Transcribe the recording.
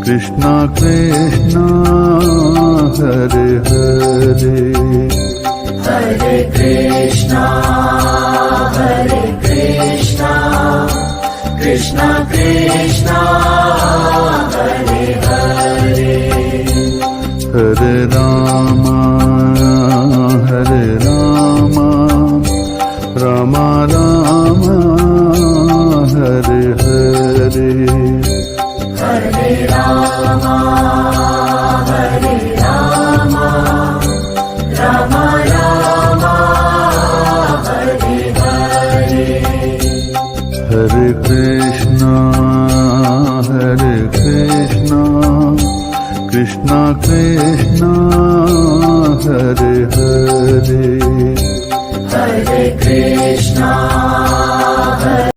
Krishna Krishna Hare Hare Hare Krishna Krishna Krishna Hare Hare Hare Rama Rama Rama Hare Hare Hare Rama